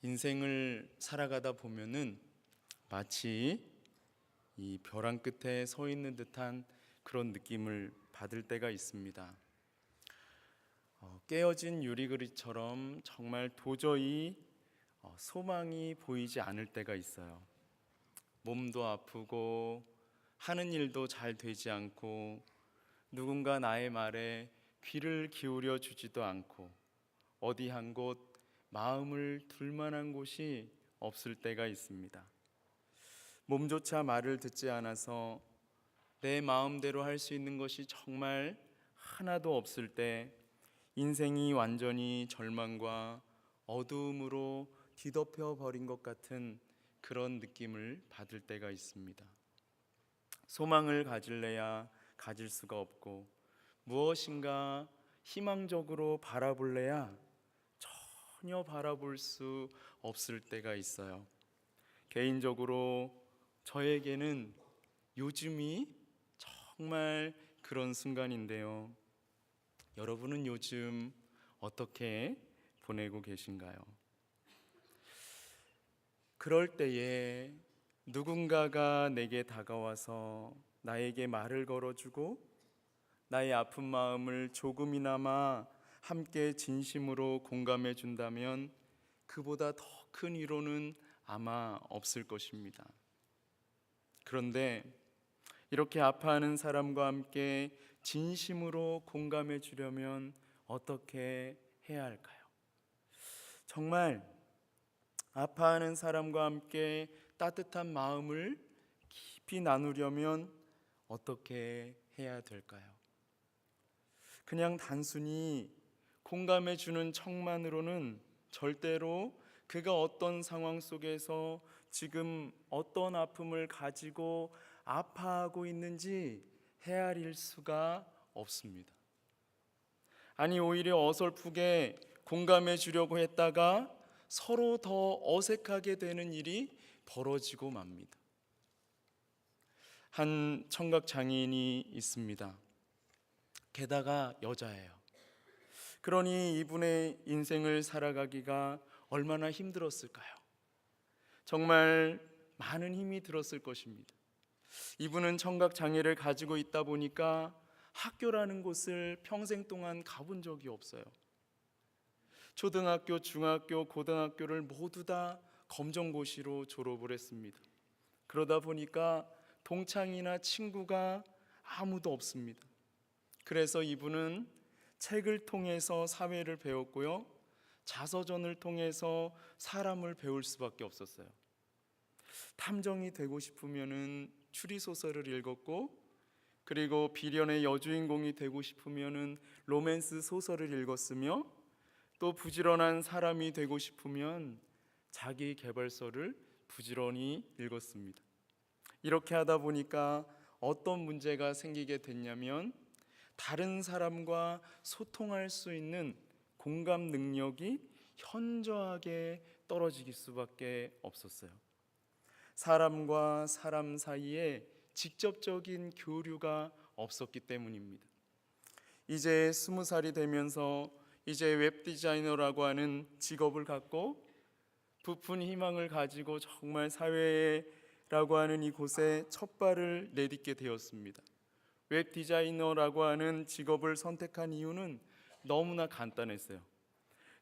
인생을 살아가다 보면은 마치 이 벼랑 끝에 서 있는 듯한 그런 느낌을 받을 때가 있습니다. 깨어진 유리그릇처럼 정말 도저히 소망이 보이지 않을 때가 있어요. 몸도 아프고 하는 일도 잘 되지 않고 누군가 나의 말에 귀를 기울여 주지도 않고 어디 한 곳 마음을 둘 만한 곳이 없을 때가 있습니다. 몸조차 말을 듣지 않아서 내 마음대로 할 수 있는 것이 정말 하나도 없을 때 인생이 완전히 절망과 어두움으로 뒤덮여 버린 것 같은 그런 느낌을 받을 때가 있습니다. 소망을 가질래야 가질 수가 없고 무엇인가 희망적으로 바라볼래야 전혀 바라볼 수 없을 때가 있어요. 개인적으로 저에게는 요즘이 정말 그런 순간인데요. 여러분은 요즘 어떻게 보내고 계신가요? 그럴 때에 누군가가 내게 다가와서 나에게 말을 걸어주고 나의 아픈 마음을 조금이나마 함께 진심으로 공감해 준다면 그보다 더 큰 위로는 아마 없을 것입니다. 그런데 이렇게 아파하는 사람과 함께 진심으로 공감해 주려면 어떻게 해야 할까요? 정말 아파하는 사람과 함께 따뜻한 마음을 깊이 나누려면 어떻게 해야 될까요? 그냥 단순히 공감해 주는 척만으로는 절대로 그가 어떤 상황 속에서 지금 어떤 아픔을 가지고 아파하고 있는지 헤아릴 수가 없습니다. 아니, 오히려 어설프게 공감해 주려고 했다가 서로 더 어색하게 되는 일이 벌어지고 맙니다. 한 청각 장애인이 있습니다. 게다가 여자예요. 그러니 이분의 인생을 살아가기가 얼마나 힘들었을까요? 정말 많은 힘이 들었을 것입니다. 이분은 청각 장애를 가지고 있다 보니까 학교라는 곳을 평생 동안 가본 적이 없어요. 초등학교, 중학교, 고등학교를 모두 다 검정고시로 졸업을 했습니다. 그러다 보니까 동창이나 친구가 아무도 없습니다. 그래서 이분은 책을 통해서 사회를 배웠고요, 자서전을 통해서 사람을 배울 수밖에 없었어요. 탐정이 되고 싶으면은 추리소설을 읽었고, 그리고 비련의 여주인공이 되고 싶으면은 로맨스 소설을 읽었으며, 또 부지런한 사람이 되고 싶으면 자기 개발서를 부지런히 읽었습니다. 이렇게 하다 보니까 어떤 문제가 생기게 됐냐면 다른 사람과 소통할 수 있는 공감 능력이 현저하게 떨어질 수밖에 없었어요. 사람과 사람 사이에 직접적인 교류가 없었기 때문입니다. 이제 20살이 되면서 이제 웹 디자이너라고 하는 직업을 갖고 부푼 희망을 가지고 정말 사회라고 하는 이곳에 첫 발을 내딛게 되었습니다. 웹 디자이너라고 하는 직업을 선택한 이유는 너무나 간단했어요.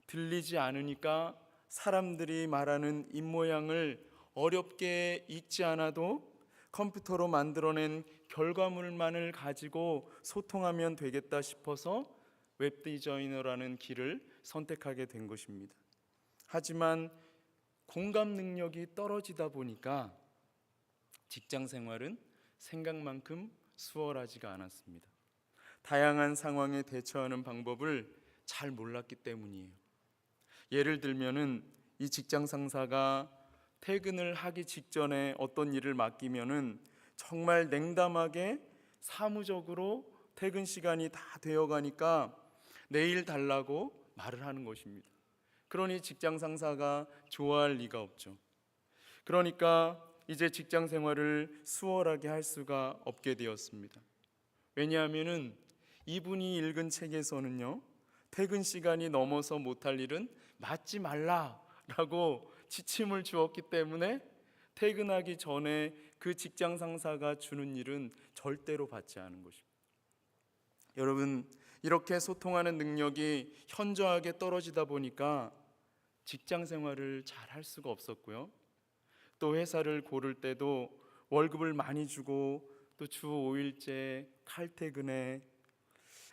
들리지 않으니까 사람들이 말하는 입모양을 어렵게 읽지 않아도 컴퓨터로 만들어낸 결과물만을 가지고 소통하면 되겠다 싶어서 웹 디자이너라는 길을 선택하게 된 것입니다. 하지만 공감 능력이 떨어지다 보니까 직장 생활은 생각만큼 수월하지가 않았습니다. 다양한 상황에 대처하는 방법을 잘 몰랐기 때문이에요. 예를 들면은 이 직장 상사가 퇴근을 하기 직전에 어떤 일을 맡기면은 정말 냉담하게 사무적으로 퇴근 시간이 다 되어 가니까 내일 달라고 말을 하는 것입니다. 그러니 직장 상사가 좋아할 리가 없죠. 그러니까 이제 직장 생활을 수월하게 할 수가 없게 되었습니다. 왜냐하면은 이분이 읽은 책에서는요, 퇴근 시간이 넘어서 못할 일은 맡지 말라 라고 지침을 주었기 때문에 퇴근하기 전에 그 직장 상사가 주는 일은 절대로 받지 않은 것입니다. 여러분, 이렇게 소통하는 능력이 현저하게 떨어지다 보니까 직장 생활을 잘 할 수가 없었고요. 또 회사를 고를 때도 월급을 많이 주고 또 주 5일제 칼퇴근에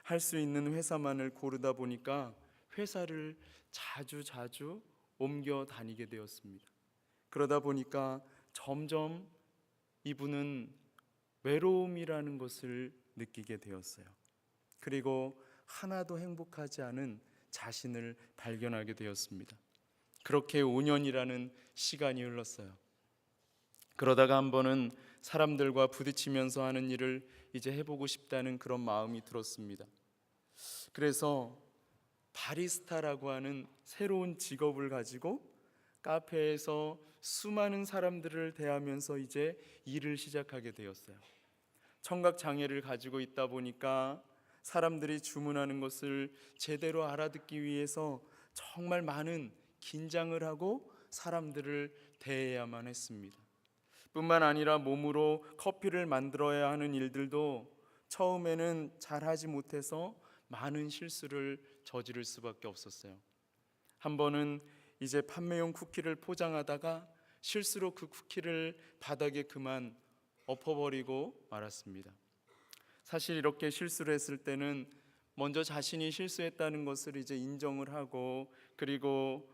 할 수 있는 회사만을 고르다 보니까 회사를 자주 옮겨 다니게 되었습니다. 그러다 보니까 점점 이분은 외로움이라는 것을 느끼게 되었어요. 그리고 하나도 행복하지 않은 자신을 발견하게 되었습니다. 그렇게 5년이라는 시간이 흘렀어요. 그러다가 한 번은 사람들과 부딪히면서 하는 일을 이제 해보고 싶다는 그런 마음이 들었습니다. 그래서 바리스타라고 하는 새로운 직업을 가지고 카페에서 수많은 사람들을 대하면서 이제 일을 시작하게 되었어요. 청각 장애를 가지고 있다 보니까 사람들이 주문하는 것을 제대로 알아듣기 위해서 정말 많은 긴장을 하고 사람들을 대해야만 했습니다. 뿐만 아니라 몸으로 커피를 만들어야 하는 일들도 처음에는 잘하지 못해서 많은 실수를 저지를 수밖에 없었어요. 한 번은 이제 판매용 쿠키를 포장하다가 실수로 그 쿠키를 바닥에 그만 엎어버리고 말았습니다. 사실 이렇게 실수를 했을 때는 먼저 자신이 실수했다는 것을 이제 인정을 하고, 그리고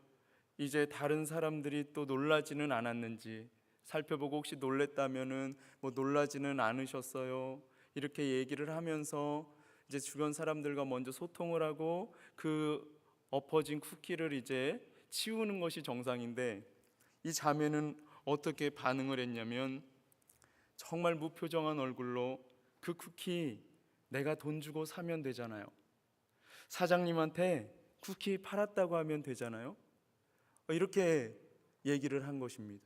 이제 다른 사람들이 또 놀라지는 않았는지 살펴보고, 혹시 놀랬다면은 뭐 놀라지는 않으셨어요, 이렇게 얘기를 하면서 이제 주변 사람들과 먼저 소통을 하고 그 엎어진 쿠키를 이제 치우는 것이 정상인데, 이 자매는 어떻게 반응을 했냐면 정말 무표정한 얼굴로 그 쿠키 내가 돈 주고 사면 되잖아요. 사장님한테 쿠키 팔았다고 하면 되잖아요. 이렇게 얘기를 한 것입니다.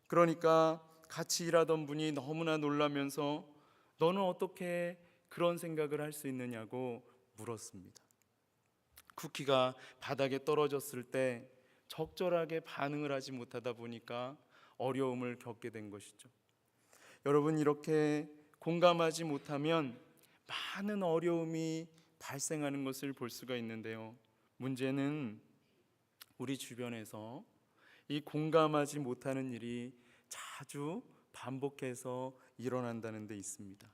그러니까 같이 일하던 분이 너무나 놀라면서 너는 어떻게 그런 생각을 할 수 있느냐고 물었습니다. 쿠키가 바닥에 떨어졌을 때 적절하게 반응을 하지 못하다 보니까 어려움을 겪게 된 것이죠. 여러분, 이렇게 공감하지 못하면 많은 어려움이 발생하는 것을 볼 수가 있는데요. 문제는 우리 주변에서 이 공감하지 못하는 일이 자주 반복해서 일어난다는 데 있습니다.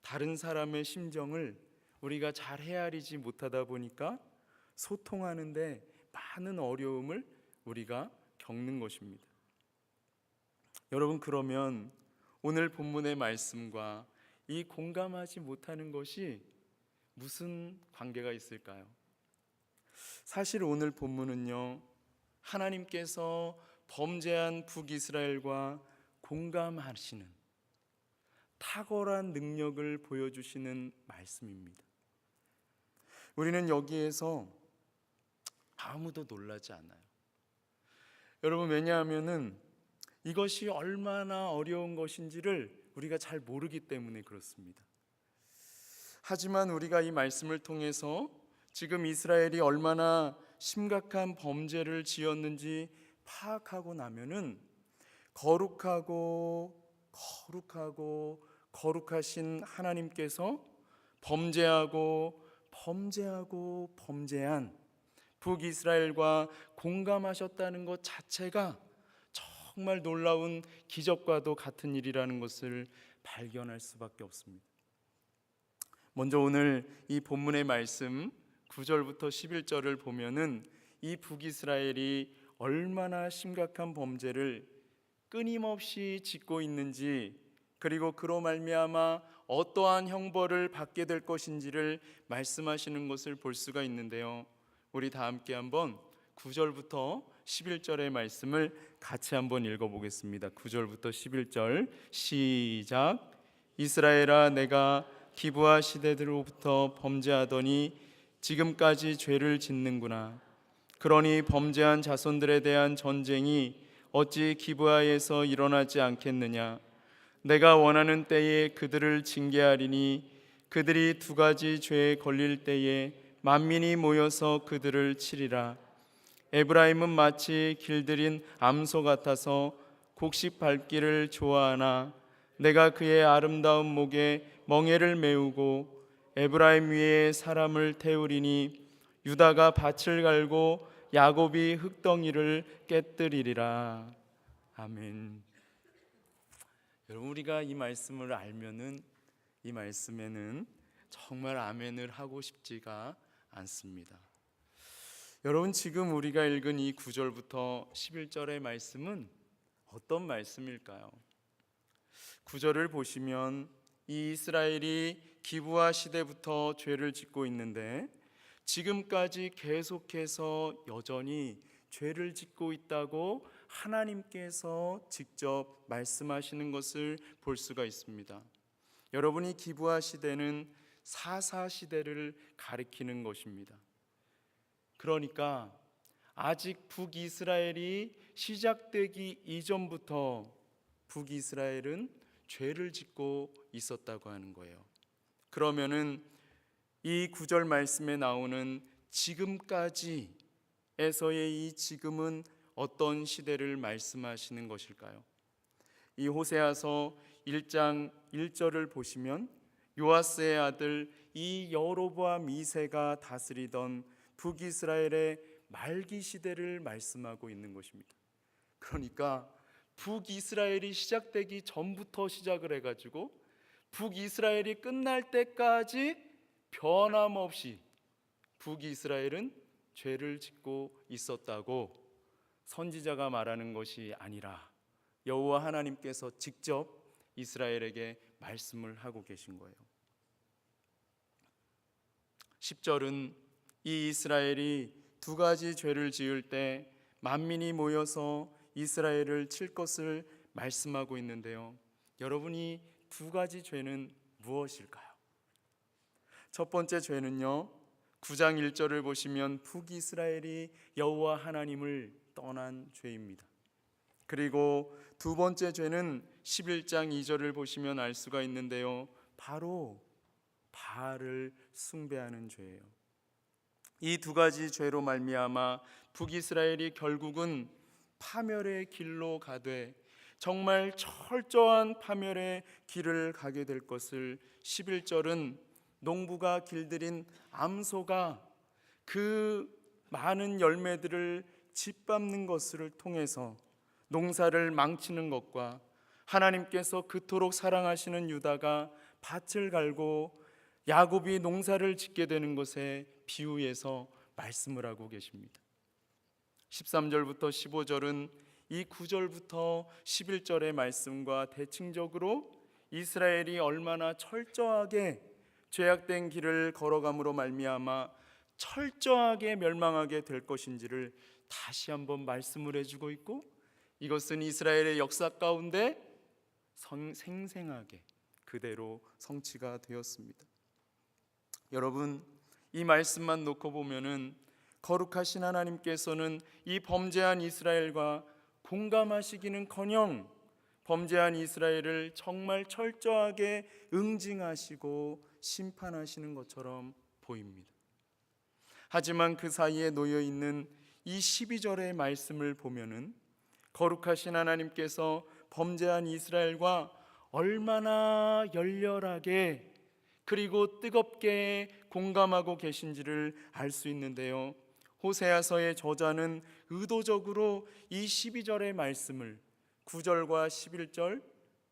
다른 사람의 심정을 우리가 잘 헤아리지 못하다 보니까 소통하는데 많은 어려움을 우리가 겪는 것입니다. 여러분, 그러면 오늘 본문의 말씀과 이 공감하지 못하는 것이 무슨 관계가 있을까요? 사실 오늘 본문은요, 하나님께서 범죄한 북이스라엘과 공감하시는 탁월한 능력을 보여주시는 말씀입니다. 우리는 여기에서 아무도 놀라지 않아요. 여러분, 왜냐하면은 이것이 얼마나 어려운 것인지를 우리가 잘 모르기 때문에 그렇습니다. 하지만 우리가 이 말씀을 통해서 지금 이스라엘이 얼마나 심각한 범죄를 지었는지 파악하고 나면은 거룩하신 하나님께서 범죄한 북이스라엘과 공감하셨다는 것 자체가 정말 놀라운 기적과도 같은 일이라는 것을 발견할 수밖에 없습니다. 먼저 오늘 이 본문의 말씀 9절부터 11절을 보면은 이 북이스라엘이 얼마나 심각한 범죄를 끊임없이 짓고 있는지, 그리고 그로 말미암아 어떠한 형벌을 받게 될 것인지를 말씀하시는 것을 볼 수가 있는데요. 우리 다 함께 한번 9절부터 11절의 말씀을 같이 한번 읽어보겠습니다. 9절부터 11절 시작. 이스라엘아, 내가 기브아 시대들로부터 범죄하더니 지금까지 죄를 짓는구나. 그러니 범죄한 자손들에 대한 전쟁이 어찌 기브아에서 일어나지 않겠느냐. 내가 원하는 때에 그들을 징계하리니 그들이 두 가지 죄에 걸릴 때에 만민이 모여서 그들을 치리라. 에브라임은 마치 길들인 암소 같아서 곡식 밟기를 좋아하나 내가 그의 아름다운 목에 멍에를 메우고 에브라임 위에 사람을 태우리니 유다가 밭을 갈고 야곱이 흙덩이를 깨뜨리리라. 아멘. 여러분, 우리가 이 말씀을 알면은 이 말씀에는 정말 아멘을 하고 싶지가 않습니다. 여러분, 지금 우리가 읽은 이 9절부터 11절의 말씀은 어떤 말씀일까요? 9절을 보시면 이 이스라엘이 기브아 시대부터 죄를 짓고 있는데 지금까지 계속해서 여전히 죄를 짓고 있다고 하나님께서 직접 말씀하시는 것을 볼 수가 있습니다. 여러분이 기브아 시대는 사사 시대를 가리키는 것입니다. 그러니까 아직 북이스라엘이 시작되기 이전부터 북이스라엘은 죄를 짓고 있었다고 하는 거예요. 그러면은 이 9절 말씀에 나오는 지금까지에서의 이 지금은 어떤 시대를 말씀하시는 것일까요? 이 호세아서 1장 1절을 보시면 요아스의 아들 이 여로보암 2세가 다스리던 북이스라엘의 말기 시대를 말씀하고 있는 것입니다. 그러니까 북이스라엘이 시작되기 전부터 시작을 해가지고 북이스라엘이 끝날 때까지 변함없이 북이스라엘은 죄를 짓고 있었다고 선지자가 말하는 것이 아니라 여호와 하나님께서 직접 이스라엘에게 말씀을 하고 계신 거예요. 10절은 이 이스라엘이 두 가지 죄를 지을 때 만민이 모여서 이스라엘을 칠 것을 말씀하고 있는데요. 여러분이 두 가지 죄는 무엇일까요? 첫 번째 죄는요, 9장 1절을 보시면 북이스라엘이 여호와 하나님을 떠난 죄입니다. 그리고 두 번째 죄는 11장 2절을 보시면 알 수가 있는데요, 바로 바알을 숭배하는 죄예요. 이 두 가지 죄로 말미암아 북이스라엘이 결국은 파멸의 길로 가되 정말 철저한 파멸의 길을 가게 될 것을 11절은 농부가 길들인 암소가 그 많은 열매들을 짓밟는 것을 통해서 농사를 망치는 것과 하나님께서 그토록 사랑하시는 유다가 밭을 갈고 야곱이 농사를 짓게 되는 것에 비유해서 말씀을 하고 계십니다. 13절부터 15절은 이 9절부터 11절의 말씀과 대칭적으로 이스라엘이 얼마나 철저하게 죄악된 길을 걸어감으로 말미암아 철저하게 멸망하게 될 것인지를 다시 한번 말씀을 해주고 있고, 이것은 이스라엘의 역사 가운데 생생하게 그대로 성취가 되었습니다. 여러분, 이 말씀만 놓고 보면은 거룩하신 하나님께서는 이 범죄한 이스라엘과 공감하시기는커녕 범죄한 이스라엘을 정말 철저하게 응징하시고 심판하시는 것처럼 보입니다. 하지만 그 사이에 놓여 있는 이 12절의 말씀을 보면은 거룩하신 하나님께서 범죄한 이스라엘과 얼마나 열렬하게 그리고 뜨겁게 공감하고 계신지를 알 수 있는데요. 호세아서의 저자는 의도적으로 이 12절의 말씀을 9절과 11절,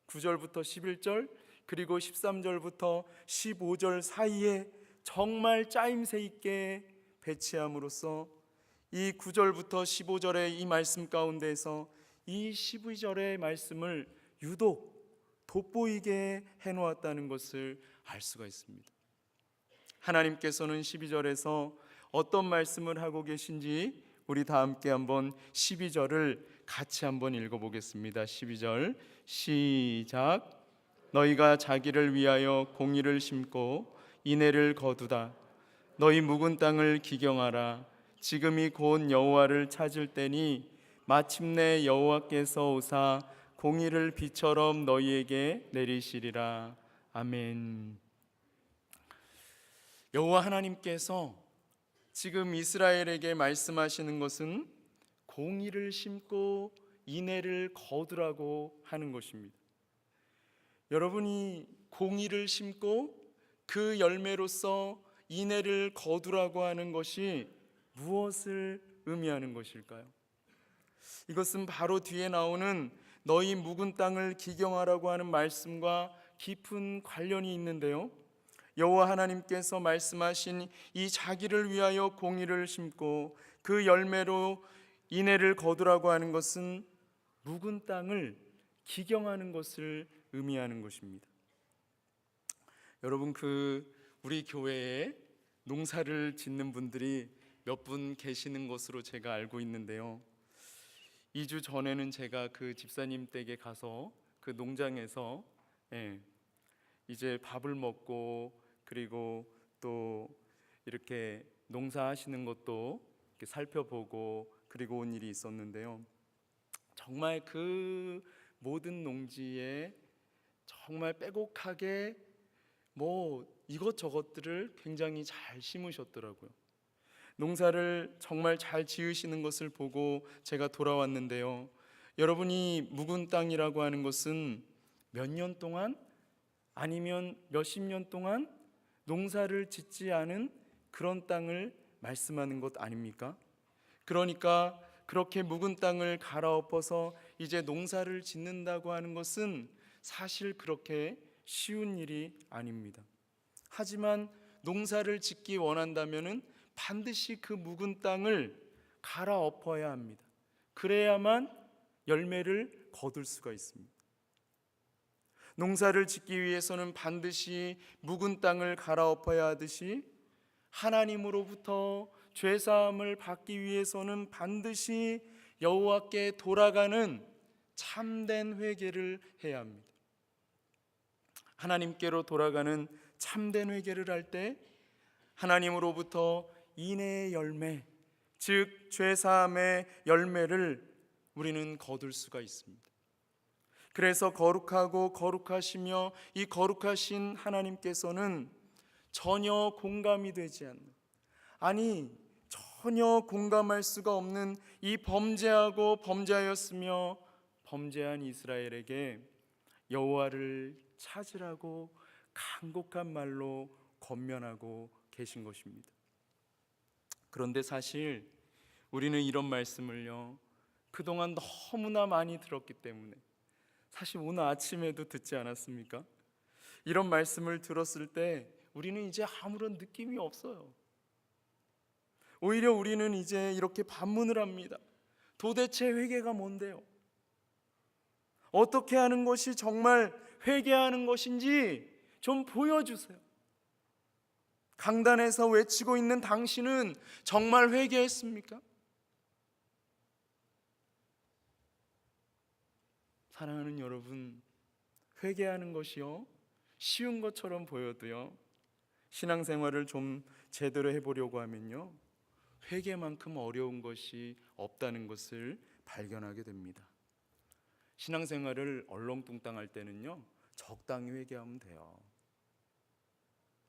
9절부터 11절, 그리고 13절부터 15절 사이에 정말 짜임새 있게 배치함으로써 이 9절부터 15절의 이 말씀 가운데에서 이 12절의 말씀을 유독 돋보이게 해놓았다는 것을 알 수가 있습니다. 하나님께서는 12절에서 어떤 말씀을 하고 계신지 우리 다 함께 한번 12절을 같이 한번 읽어보겠습니다. 12절 시작. 너희가 자기를 위하여 공의를 심고 인애를 거두다. 너희 묵은 땅을 기경하라. 지금이 곧 여호와를 찾을 때니 마침내 여호와께서 오사 공의를 비처럼 너희에게 내리시리라. 아멘. 여호와 하나님께서 지금 이스라엘에게 말씀하시는 것은 공의를 심고 인애를 거두라고 하는 것입니다. 여러분이 공의를 심고 그 열매로서 인애를 거두라고 하는 것이 무엇을 의미하는 것일까요? 이것은 바로 뒤에 나오는 너희 묵은 땅을 기경하라고 하는 말씀과 깊은 관련이 있는데요, 여호와 하나님께서 말씀하신 이 자기를 위하여 공의를 심고 그 열매로 인애를 거두라고 하는 것은 묵은 땅을 기경하는 것을 의미하는 것입니다. 여러분, 우리 교회에 농사를 짓는 분들이 몇 분 계시는 것으로 제가 알고 있는데요, 2주 전에는 제가 그 집사님 댁에 가서 그 농장에서 이제 밥을 먹고, 그리고 또 이렇게 농사하시는 것도 이렇게 살펴보고 그리고 온 일이 있었는데요, 정말 그 모든 농지에 정말 빼곡하게 이것저것들을 굉장히 잘 심으셨더라고요. 농사를 정말 잘 지으시는 것을 보고 제가 돌아왔는데요, 여러분이 묵은 땅이라고 하는 것은 몇 년 동안 아니면 몇십 년 동안 농사를 짓지 않은 그런 땅을 말씀하는 것 아닙니까? 그러니까 그렇게 묵은 땅을 갈아엎어서 이제 농사를 짓는다고 하는 것은 사실 그렇게 쉬운 일이 아닙니다. 하지만 농사를 짓기 원한다면은 반드시 그 묵은 땅을 갈아엎어야 합니다. 그래야만 열매를 거둘 수가 있습니다. 농사를 짓기 위해서는 반드시 묵은 땅을 갈아엎어야 하듯이 하나님으로부터 죄사함을 받기 위해서는 반드시 여호와께 돌아가는 참된 회개를 해야 합니다. 하나님께로 돌아가는 참된 회개를 할 때 하나님으로부터 인애의 열매, 즉 죄사함의 열매를 우리는 거둘 수가 있습니다. 그래서 거룩하고 거룩하시며 이 거룩하신 하나님께서는 전혀 공감이 되지 않는, 전혀 공감할 수가 없는 이 범죄하고 범죄하였으며 범죄한 이스라엘에게 여호와를 찾으라고 간곡한 말로 권면하고 계신 것입니다. 그런데 사실 우리는 이런 말씀을요, 그동안 너무나 많이 들었기 때문에, 사실 오늘 아침에도 듣지 않았습니까? 이런 말씀을 들었을 때 우리는 이제 아무런 느낌이 없어요. 오히려 우리는 이제 이렇게 반문을 합니다. 도대체 회개가 뭔데요? 어떻게 하는 것이 정말 회개하는 것인지 좀 보여주세요. 강단에서 외치고 있는 당신은 정말 회개했습니까? 사랑하는 여러분, 회개하는 것이요, 쉬운 것처럼 보여도요, 신앙생활을 좀 제대로 해보려고 하면요, 회개만큼 어려운 것이 없다는 것을 발견하게 됩니다. 신앙생활을 얼렁뚱땅할 때는요, 적당히 회개하면 돼요.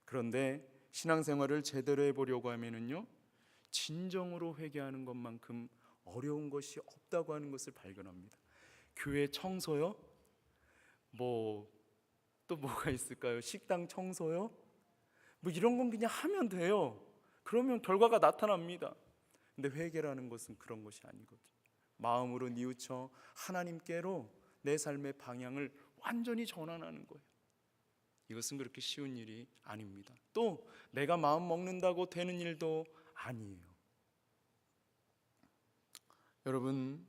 그런데 신앙생활을 제대로 해보려고 하면은요, 진정으로 회개하는 것만큼 어려운 것이 없다고 하는 것을 발견합니다. 교회 청소요? 또 뭐가 있을까요? 식당 청소요? 이런 건 그냥 하면 돼요. 그러면 결과가 나타납니다. 근데 회개라는 것은 그런 것이 아니거든요. 마음으로 뉘우쳐 하나님께로 내 삶의 방향을 완전히 전환하는 거예요. 이것은 그렇게 쉬운 일이 아닙니다. 또 내가 마음 먹는다고 되는 일도 아니에요. 여러분,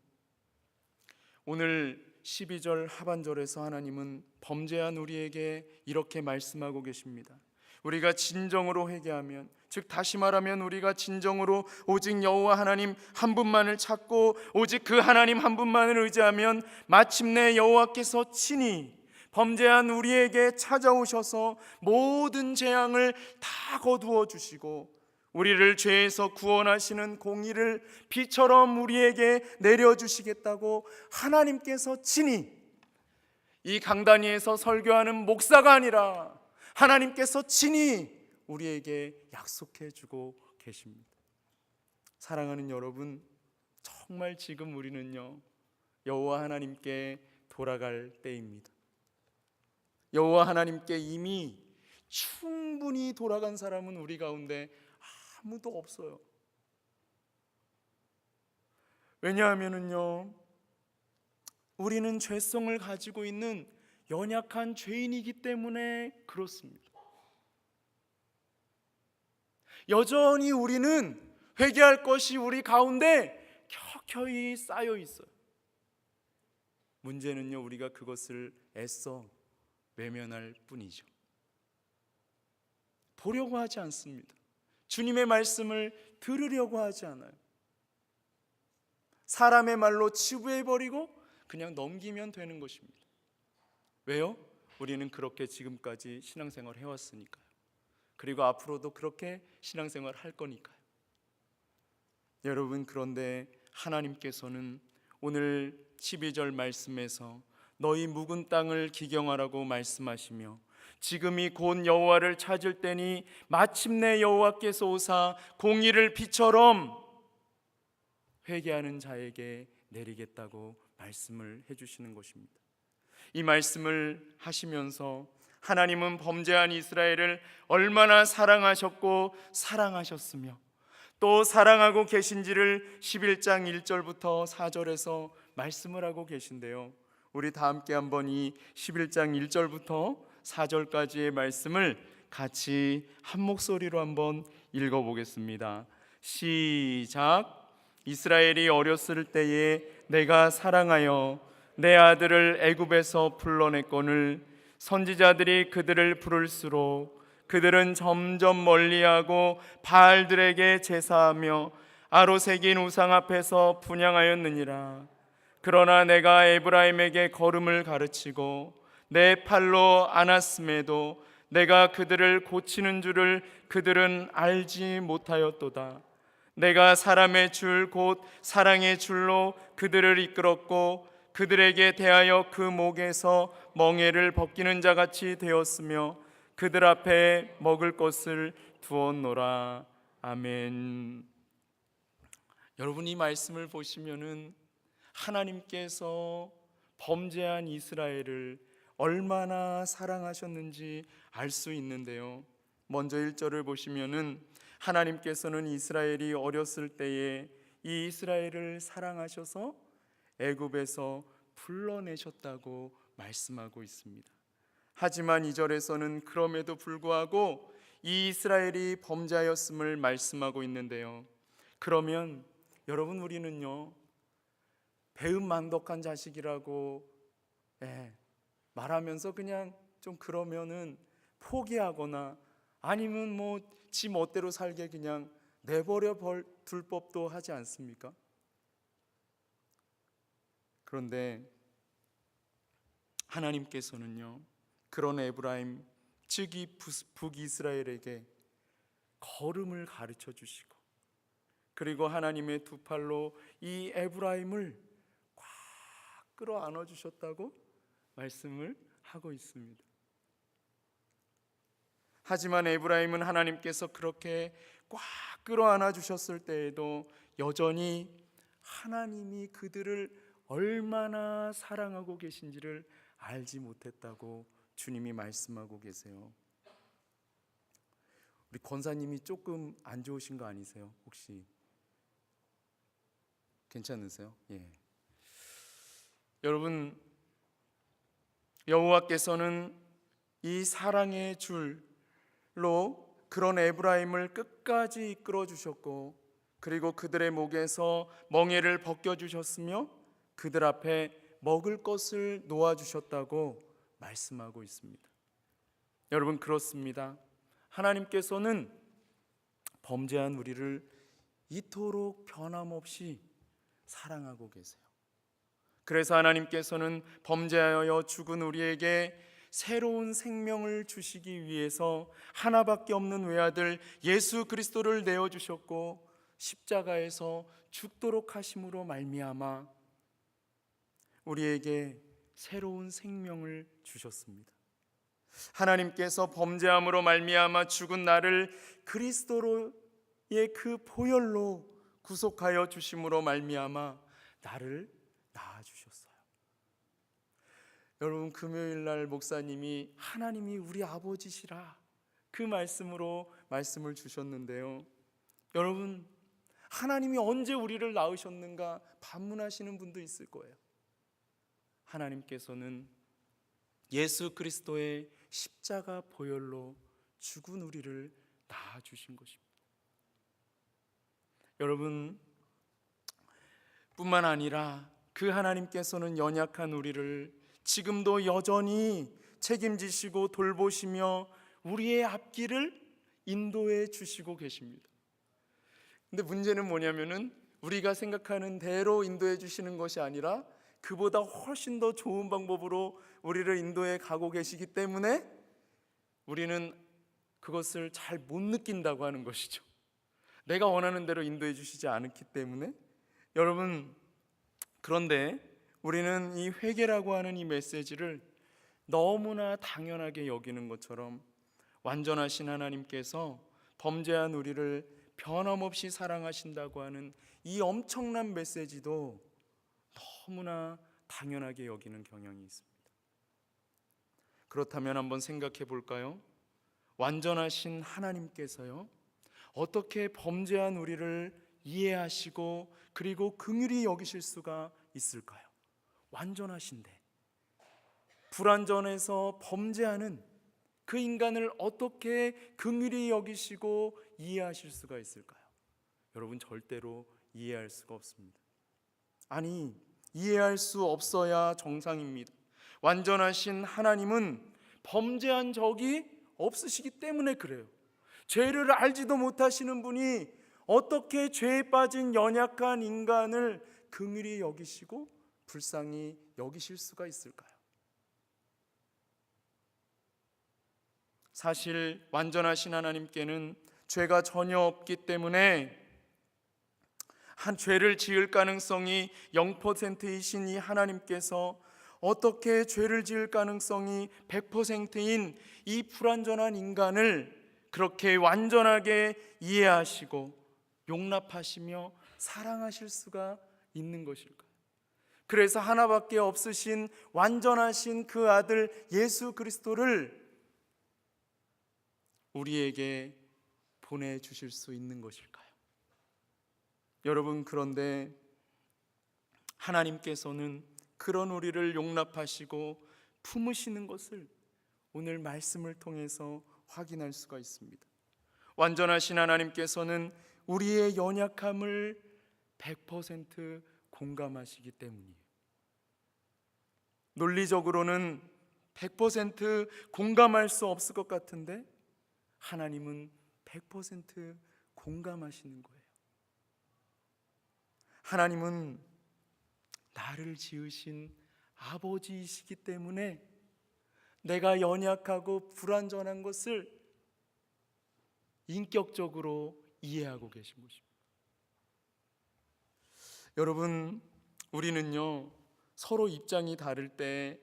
오늘 12절 하반절에서 하나님은 범죄한 우리에게 이렇게 말씀하고 계십니다. 우리가 진정으로 회개하면, 즉 다시 말하면 우리가 진정으로 오직 여호와 하나님 한 분만을 찾고 오직 그 하나님 한 분만을 의지하면 마침내 여호와께서 친히 범죄한 우리에게 찾아오셔서 모든 재앙을 다 거두어 주시고 우리를 죄에서 구원하시는 공의를 비처럼 우리에게 내려주시겠다고 하나님께서 친히, 이 강단 위에서 설교하는 목사가 아니라 하나님께서 친히 우리에게 약속해 주고 계십니다. 사랑하는 여러분, 정말 지금 우리는요 여호와 하나님께 돌아갈 때입니다. 여호와 하나님께 이미 충분히 돌아간 사람은 우리 가운데 아무도 없어요. 왜냐하면은요 우리는 죄성을 가지고 있는 연약한 죄인이기 때문에 그렇습니다. 여전히 우리는 회개할 것이 우리 가운데 켜켜이 쌓여 있어요. 문제는요 우리가 그것을 애써 외면할 뿐이죠. 보려고 하지 않습니다. 주님의 말씀을 들으려고 하지 않아요. 사람의 말로 치부해버리고 그냥 넘기면 되는 것입니다. 왜요? 우리는 그렇게 지금까지 신앙생활을 해왔으니까요. 그리고 앞으로도 그렇게 신앙생활을 할 거니까요. 여러분, 그런데 하나님께서는 오늘 12절 말씀에서 너희 묵은 땅을 기경하라고 말씀하시며 지금이 곧 여호와를 찾을 때니 마침내 여호와께서 오사 공의를 비처럼 회개하는 자에게 내리겠다고 말씀을 해주시는 것입니다. 이 말씀을 하시면서 하나님은 범죄한 이스라엘을 얼마나 사랑하셨고 사랑하셨으며 또 사랑하고 계신지를 11장 1절부터 4절에서 말씀을 하고 계신데요, 우리 다 함께 한번 이 11장 1절부터 4절까지의 말씀을 같이 한 목소리로 한번 읽어보겠습니다. 시작. 이스라엘이 어렸을 때에 내가 사랑하여 내 아들을 애굽에서 불러냈거늘 선지자들이 그들을 부를수록 그들은 점점 멀리하고 바알들에게 제사하며 아로새긴 우상 앞에서 분향하였느니라. 그러나 내가 에브라임에게 걸음을 가르치고 내 팔로 안았음에도 내가 그들을 고치는 줄을 그들은 알지 못하였도다. 내가 사람의 줄 곧 사랑의 줄로 그들을 이끌었고 그들에게 대하여 그 목에서 멍에를 벗기는 자같이 되었으며 그들 앞에 먹을 것을 두었노라. 아멘. 여러분, 이 말씀을 보시면은 하나님께서 범죄한 이스라엘을 얼마나 사랑하셨는지 알 수 있는데요, 먼저 1절을 보시면은 하나님께서는 이스라엘이 어렸을 때에 이 이스라엘을 사랑하셔서 애굽에서 불러내셨다고 말씀하고 있습니다. 하지만 2절에서는 그럼에도 불구하고 이 이스라엘이 범죄하였음을 말씀하고 있는데요, 그러면 여러분, 우리는요 배은망덕한 자식이라고 말하면서 그냥 좀 그러면은 포기하거나 아니면 뭐 지 멋대로 살게 그냥 내버려 둘 법도 하지 않습니까? 그런데 하나님께서는요 그런 에브라임, 즉 이 북이스라엘에게 걸음을 가르쳐 주시고 그리고 하나님의 두 팔로 이 에브라임을 꽉 끌어안아 주셨다고 말씀을 하고 있습니다. 하지만 에브라임은 하나님께서 그렇게 꽉 끌어안아 주셨을 때에도 여전히 하나님이 그들을 얼마나 사랑하고 계신지를 알지 못했다고 주님이 말씀하고 계세요. 우리 권사님이 조금 안 좋으신 거 아니세요? 혹시 괜찮으세요? 예. 여러분, 여호와께서는 이 사랑의 줄로 그런 에브라임을 끝까지 이끌어 주셨고 그리고 그들의 목에서 멍에를 벗겨 주셨으며 그들 앞에 먹을 것을 놓아 주셨다고 말씀하고 있습니다. 여러분, 그렇습니다. 하나님께서는 범죄한 우리를 이토록 변함없이 사랑하고 계세요. 그래서 하나님께서는 범죄하여 죽은 우리에게 새로운 생명을 주시기 위해서 하나밖에 없는 외아들 예수 그리스도를 내어주셨고 십자가에서 죽도록 하심으로 말미암아 우리에게 새로운 생명을 주셨습니다. 하나님께서 범죄함으로 말미암아 죽은 나를 그리스도의 그 보혈로 구속하여 주심으로 말미암아 나를 낳아 주셨어요. 여러분, 금요일 날 목사님이 하나님이 우리 아버지시라 그 말씀으로 말씀을 주셨는데요. 여러분, 하나님이 언제 우리를 낳으셨는가 반문하시는 분도 있을 거예요. 하나님께서는 예수 그리스도의 십자가 보혈로 죽은 우리를 낳아 주신 것입니다. 여러분, 뿐만 아니라 그 하나님께서는 연약한 우리를 지금도 여전히 책임지시고 돌보시며 우리의 앞길을 인도해 주시고 계십니다. 근데 문제는 뭐냐면은 우리가 생각하는 대로 인도해 주시는 것이 아니라 그보다 훨씬 더 좋은 방법으로 우리를 인도해 가고 계시기 때문에 우리는 그것을 잘 못 느낀다고 하는 것이죠. 내가 원하는 대로 인도해 주시지 않기 때문에. 여러분, 그런데 우리는 이 회개라고 하는 이 메시지를 너무나 당연하게 여기는 것처럼 완전하신 하나님께서 범죄한 우리를 변함없이 사랑하신다고 하는 이 엄청난 메시지도 너무나 당연하게 여기는 경향이 있습니다. 그렇다면 한번 생각해 볼까요? 완전하신 하나님께서요, 어떻게 범죄한 우리를 이해하시고 그리고 긍휼히 여기실 수가 있을까요? 완전하신데 불완전해서 범죄하는 그 인간을 어떻게 긍휼히 여기시고 이해하실 수가 있을까요? 여러분, 절대로 이해할 수가 없습니다. 아니, 이해할 수 없어야 정상입니다. 완전하신 하나님은 범죄한 적이 없으시기 때문에 그래요. 죄를 알지도 못하시는 분이 어떻게 죄에 빠진 연약한 인간을 긍휼히 여기시고 불쌍히 여기실 수가 있을까요? 사실 완전하신 하나님께는 죄가 전혀 없기 때문에 한 죄를 지을 가능성이 0%이신 이 하나님께서 어떻게 죄를 지을 가능성이 100%인 이 불완전한 인간을 그렇게 완전하게 이해하시고 용납하시며 사랑하실 수가 있는 것일까요? 그래서 하나밖에 없으신 완전하신 그 아들 예수 그리스도를 우리에게 보내주실 수 있는 것일까요? 여러분, 그런데 하나님께서는 그런 우리를 용납하시고 품으시는 것을 오늘 말씀을 통해서 확인할 수가 있습니다. 완전하신 하나님께서는 우리의 연약함을 100% 공감하시기 때문이에요. 논리적으로는 100% 공감할 수 없을 것 같은데 하나님은 100% 공감하시는 거예요. 하나님은 나를 지으신 아버지이시기 때문에 내가 연약하고 불완전한 것을 인격적으로 이해하고 계신 것입니다. 여러분, 우리는요, 서로 입장이 다를 때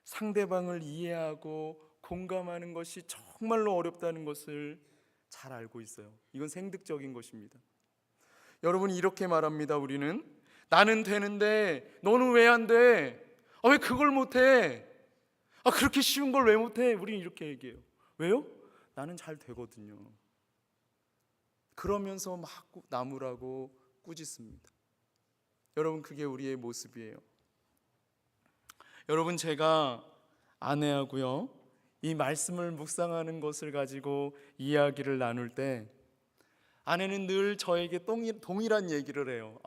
상대방을 이해하고 공감하는 것이 정말로 어렵다는 것을 잘 알고 있어요. 이건 생득적인 것입니다. 여러분, 이렇게 말합니다. 우리는 나는 되는데 너는 왜 안 돼? 왜 그걸 못해? 그렇게 쉬운 걸 왜 못해? 우리는 이렇게 얘기해요. 왜요? 나는 잘 되거든요. 그러면서 막 나무라고 꾸짖습니다. 여러분, 그게 우리의 모습이에요. 여러분, 제가 아내하고요, 이 말씀을 묵상하는 것을 가지고 이야기를 나눌 때 아내는 늘 저에게 동일한 얘기를 해요.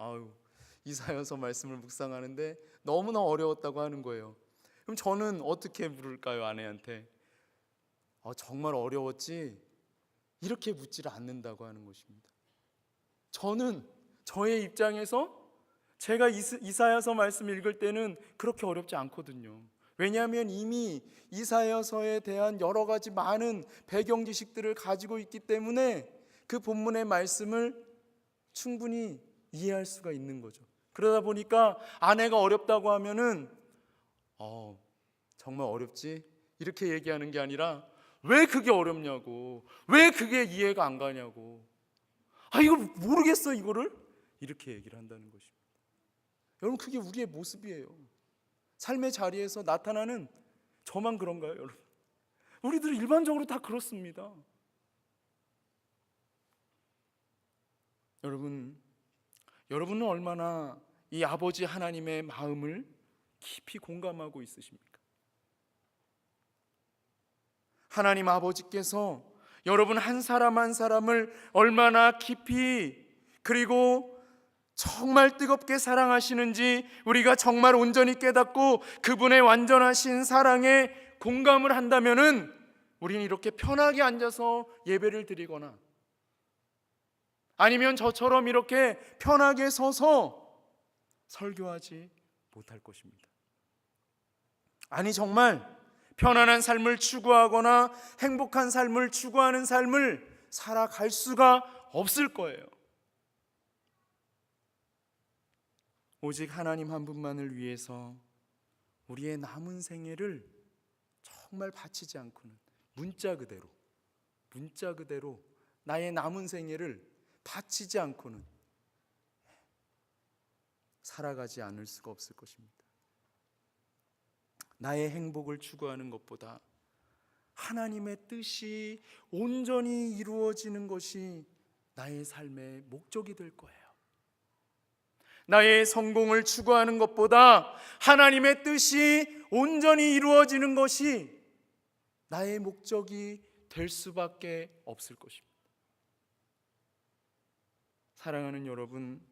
이사야서 말씀을 묵상하는데 너무나 어려웠다고 하는 거예요. 그럼 저는 어떻게 물을까요? 아내한테 정말 어려웠지? 이렇게 묻지를 않는다고 하는 것입니다. 저는 저의 입장에서 제가 이사야서 말씀 읽을 때는 그렇게 어렵지 않거든요. 왜냐하면 이미 이사야서에 대한 여러 가지 많은 배경 지식들을 가지고 있기 때문에 그 본문의 말씀을 충분히 이해할 수가 있는 거죠. 그러다 보니까 아내가 어렵다고 하면은 정말 어렵지? 이렇게 얘기하는 게 아니라 왜 그게 어렵냐고, 왜 그게 이해가 안 가냐고, 이걸 모르겠어 이거를? 이렇게 얘기를 한다는 것입니다. 여러분, 그게 우리의 모습이에요. 삶의 자리에서 나타나는 저만 그런가요, 여러분? 우리들 일반적으로 다 그렇습니다. 여러분은 얼마나 이 아버지 하나님의 마음을 깊이 공감하고 있으십니까? 하나님 아버지께서 여러분 한 사람 한 사람을 얼마나 깊이 그리고 정말 뜨겁게 사랑하시는지 우리가 정말 온전히 깨닫고 그분의 완전하신 사랑에 공감을 한다면은 우리는 이렇게 편하게 앉아서 예배를 드리거나 아니면 저처럼 이렇게 편하게 서서 설교하지 못할 것입니다. 아니, 정말 편안한 삶을 추구하거나 행복한 삶을 추구하는 삶을 살아갈 수가 없을 거예요. 오직 하나님 한 분만을 위해서 우리의 남은 생애를 정말 바치지 않고는 문자 그대로 나의 남은 생애를 바치지 않고는 살아가지 않을 수가 없을 것입니다. 나의 행복을 추구하는 것보다 하나님의 뜻이 온전히 이루어지는 것이 나의 삶의 목적이 될 거예요. 나의 성공을 추구하는 것보다 하나님의 뜻이 온전히 이루어지는 것이 나의 목적이 될 수밖에 없을 것입니다. 사랑하는 여러분,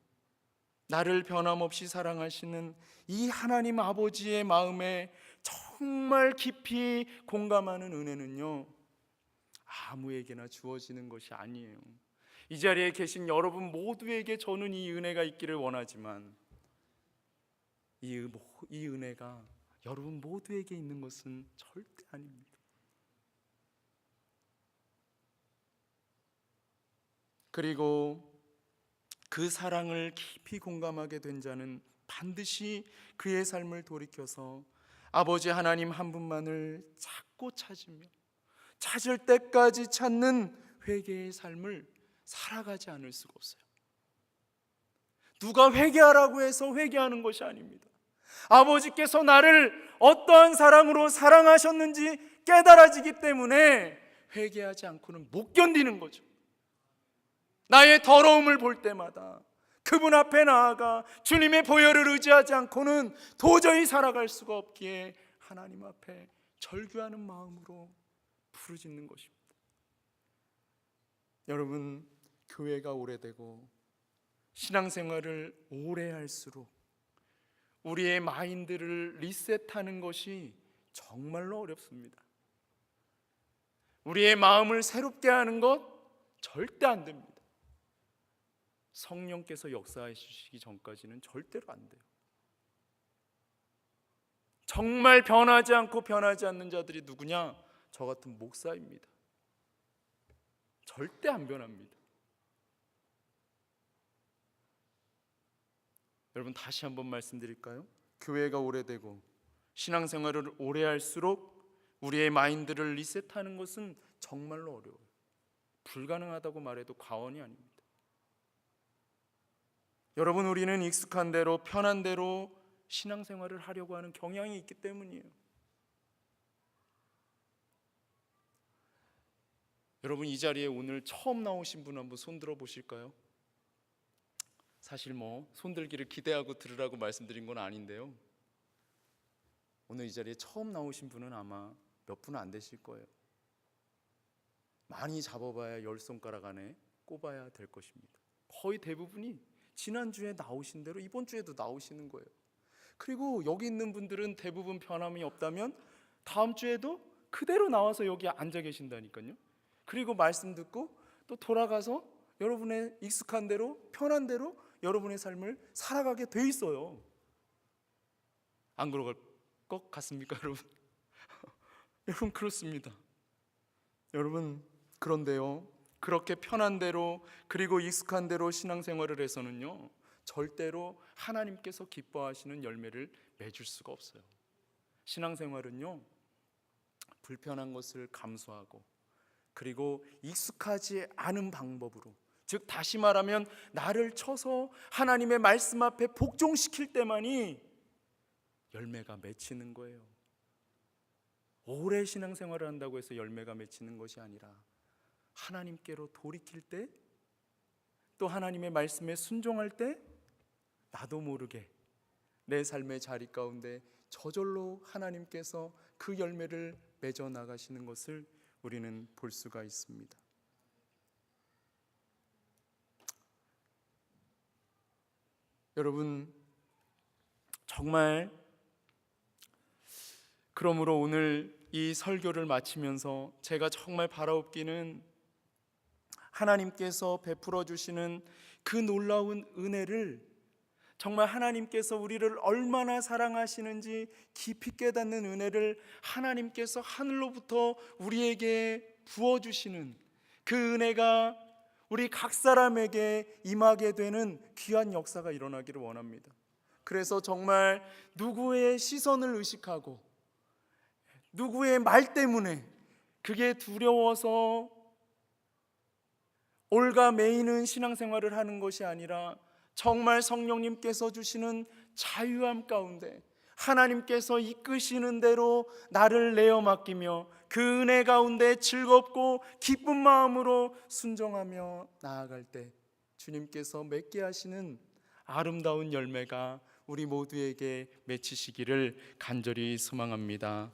나를 변함없이 사랑하시는 이 하나님 아버지의 마음에 정말 깊이 공감하는 은혜는요, 아무에게나 주어지는 것이 아니에요. 이 자리에 계신 여러분 모두에게 저는 이 은혜가 있기를 원하지만 이 은혜가 여러분 모두에게 있는 것은 절대 아닙니다. 그리고 그 사랑을 깊이 공감하게 된 자는 반드시 그의 삶을 돌이켜서 아버지 하나님 한 분만을 찾고 찾을 때까지 찾는 회개의 삶을 살아가지 않을 수가 없어요. 누가 회개하라고 해서 회개하는 것이 아닙니다. 아버지께서 나를 어떠한 사랑으로 사랑하셨는지 깨달아지기 때문에 회개하지 않고는 못 견디는 거죠. 나의 더러움을 볼 때마다 그분 앞에 나아가 주님의 보혈을 의지하지 않고는 도저히 살아갈 수가 없기에 하나님 앞에 절규하는 마음으로 부르짖는 것입니다. 여러분, 교회가 오래되고 신앙생활을 오래 할수록 우리의 마인드를 리셋하는 것이 정말로 어렵습니다. 우리의 마음을 새롭게 하는 것 절대 안 됩니다. 성령께서 역사해 주시기 전까지는 절대로 안 돼요. 정말 변하지 않고 변하지 않는 자들이 누구냐? 저 같은 목사입니다. 절대 안 변합니다. 여러분, 다시 한번 말씀드릴까요? 교회가 오래되고 신앙생활을 오래 할수록 우리의 마인드를 리셋하는 것은 정말로 어려워요. 불가능하다고 말해도 과언이 아닙니다. 여러분, 우리는 익숙한 대로 편한 대로 신앙생활을 하려고 하는 경향이 있기 때문이에요. 여러분, 이 자리에 오늘 처음 나오신 분 한번 손 들어 보실까요? 사실 손 들기를 기대하고 들으라고 말씀드린 건 아닌데요, 오늘 이 자리에 처음 나오신 분은 아마 몇 분은 안 되실 거예요. 많이 잡아봐야 10손가락 안에 꼽아야 될 것입니다. 거의 대부분이 지난주에 나오신 대로 이번 주에도 나오시는 거예요. 그리고 여기 있는 분들은 대부분 변함이 없다면 다음 주에도 그대로 나와서 여기 앉아 계신다니까요. 그리고 말씀 듣고 또 돌아가서 여러분의 익숙한 대로 편한 대로 여러분의 삶을 살아가게 돼 있어요. 안 그럴 것 같습니까, 여러분? 여러분, 그렇습니다. 여러분, 그런데요, 그렇게 편한 대로 그리고 익숙한 대로 신앙생활을 해서는요, 절대로 하나님께서 기뻐하시는 열매를 맺을 수가 없어요. 신앙생활은요, 불편한 것을 감수하고 그리고 익숙하지 않은 방법으로 즉 다시 말하면 나를 쳐서 하나님의 말씀 앞에 복종시킬 때만이 열매가 맺히는 거예요. 오래 신앙생활을 한다고 해서 열매가 맺히는 것이 아니라 하나님께로 돌이킬 때, 또 하나님의 말씀에 순종할 때 나도 모르게 내 삶의 자리 가운데 저절로 하나님께서 그 열매를 맺어 나가시는 것을 우리는 볼 수가 있습니다. 여러분, 정말 그러므로 오늘 이 설교를 마치면서 제가 정말 바라옵기는 하나님께서 베풀어 주시는 그 놀라운 은혜를, 정말 하나님께서 우리를 얼마나 사랑하시는지 깊이 깨닫는 은혜를 하나님께서 하늘로부터 우리에게 부어주시는 그 은혜가 우리 각 사람에게 임하게 되는 귀한 역사가 일어나기를 원합니다. 그래서 정말 누구의 시선을 의식하고 누구의 말 때문에 그게 두려워서 올가매이는 신앙생활을 하는 것이 아니라 정말 성령님께서 주시는 자유함 가운데 하나님께서 이끄시는 대로 나를 내어 맡기며 그 은혜 가운데 즐겁고 기쁜 마음으로 순종하며 나아갈 때 주님께서 맺게 하시는 아름다운 열매가 우리 모두에게 맺히시기를 간절히 소망합니다.